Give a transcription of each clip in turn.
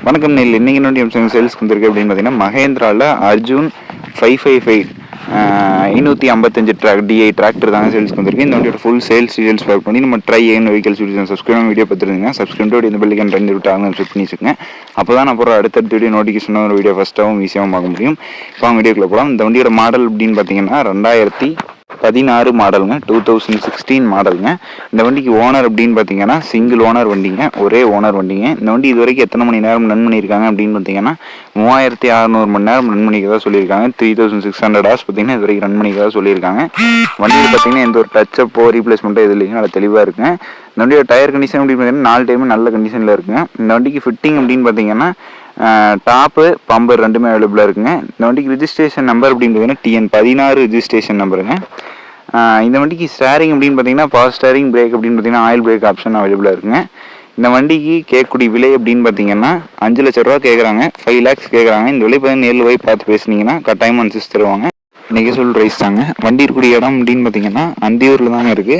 வணக்கம் நெல். இன்னைக்கு என்னுடைய அம்சம் சேல்ஸ்க்கு வந்திருக்கு அப்படின்னு பார்த்தீங்கன்னா, மகேந்திராவில் அர்ஜுன் 555 555 டிஐ டிராக்டர் தாங்க சேல்ஸ்க்கு வந்திருக்கு. இந்த வண்டியோட ஃபுல் சேல்ஸ் டீடைல்ஸ் பேக் பண்ணி நம்ம ட்ரை ஏன் வெஹிக்கல்ஸ் வீடியோ சப்ஸ்கிரைப் வீடியோ பார்த்துருங்க. சப்ஸ்கிரைப் இந்த பெல்லைக்கன் 2 விட்டு ஆகும் செட் பண்ணி வச்சுக்கோங்க. அப்போ தான் நான் போகிற அடுத்தடுத்த வீடியோ நோட்டிஃபிகேஷன் ஒரு வீடியோ ஃபஸ்ட்டாகவும் ஈஸியாகவும் பார்க்க முடியும். இப்போ அவங்க வீடியோக்குள்ள போகலாம். இந்த வண்டியோட மாடல் அப்படின்னு பார்த்தீங்கன்னா 2016 மாடலுங்க, 2016 மாடலுங்க. இந்த வண்டிக்கு ஓனர் அப்படின்னு பார்த்தீங்கன்னா சிங்கிள் ஓனர் வண்டிங்க, ஒரே ஓனர் வண்டிங்க. இந்த வண்டி இது வரைக்கும் எத்தனை மணி நேரம் ரன் பண்ணியிருக்காங்க அப்படின்னு பார்த்தீங்கன்னா 3600 மணி நேரம் ரன் பண்ணிக்கிறதா சொல்லியிருக்காங்க. 3600 ஹவர்ஸ் பார்த்தீங்கன்னா இது வரைக்கும் ரன் பண்ணிக்கிறதா சொல்லியிருக்காங்க. வண்டியில் பார்த்தீங்கன்னா எந்த ஒரு டச்சப்போ ரீப்ளேஸ்மெண்ட்டோ இது இல்லைங்க, நல்லா தெளிவாக இருக்குங்க. இந்த வண்டியோட டயர் கண்டிஷன் அப்படின்னு பார்த்தீங்கன்னா 4 டைமும் நல்ல கண்டிஷனில் இருக்குங்க. இந்த வண்டிக்கு ஃபிட்டிங் அப்படின்னு பார்த்தீங்கன்னா டாப்பு பம்பர் ரெண்டுமே அவைலபிளாக இருக்குங்க. இந்த வண்டிக்கு ரிஜிஸ்ட்ரேஷன் நம்பர் அப்படின்னு பார்த்தீங்கன்னா TN16 ரிஜிஸ்ட்ரேஷன் நம்பருங்க. இந்த வண்டிக்கு ஸ்டேரிங் அப்படின்னு பார்த்தீங்கன்னா பவர் ஸ்டேரிங், பிரேக் அப்படின்னு பார்த்தீங்கன்னா ஆயில் பிரேக் ஆப்ஷன் அவைலபிளாக இருக்குங்க. இந்த வண்டிக்கு கேட்கக்கூடிய விலை அப்படின்னு பார்த்தீங்கன்னா 5 லட்ச ரூபா கேட்குறாங்க, 5 lakhs கேட்குறாங்க. இந்த விலை பார்த்தீங்கன்னா நேரில் போய் பார்த்து பேசுனீங்கன்னா கட்டாயமாக அனுசரிச்சு தருவாங்க. இன்றைக்கி சொல் ரைஸ் தாங்க. வண்டி இருக்கக்கூடிய இடம் அப்படின்னு பார்த்தீங்கன்னா அந்தியூரில் தாங்க இருக்குது,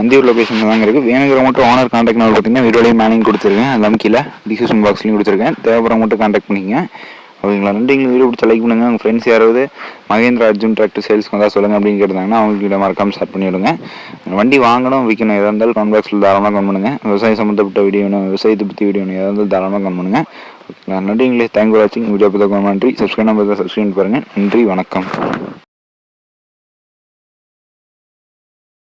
அந்தியூர் லொக்கேஷனில் தாங்க இருக்குது. வேணுங்கிற மட்டும் ஓனர் கான்டாக்ட் நம்பர் பார்த்தீங்கன்னா வீடியோலேயும் மேனிங் கொடுத்துருக்கேன், அதெல்லாம் கீழே டிஸ்கிரிப்ஷன் பாக்ஸ்லையும் கொடுத்துருக்கேன். தேவைப்படுற மட்டும் கான்டாக்ட் பண்ணிக்கங்க. ஓகேங்களா? நீங்கள் வீடியோ பிடிச்ச லைக் பண்ணுங்கள். உங்கள் ஃப்ரெண்ட்ஸ் யாராவது மகேந்திரா அர்ஜுன் டிராக்டர் சேல்ஸ்க்கு வந்தால் சொல்லுங்கள் அப்படின்னு கேட்டாங்கன்னா அவங்களுக்கு மறக்காமல் ஸ்டார்ட் பண்ணிவிடுங்க. வண்டி வாங்கணும் விற்கணும் எதாக இருந்தாலும் கமெண்ட் பாக்ஸில் தாராளமாக கமெண்ட் பண்ணுங்கள். விவசாயம் சம்மந்தப்பட்ட வீடியோ வேணும், விவசாயத்தை பற்றி வீடியோ வேணும், எதாக இருந்தாலும் தாராளமாக கமெண்ட் பண்ணுங்கள். ஓகேங்களா? நன்றிங்களே. தேங்க்யூ வாட்சிங். வீடியோ பார்த்து நன்றி. சப்ஸ்கிரைப் பண்ணால் சப்ஸ்கிரைப் பாருங்கள். நன்றி, வணக்கம்.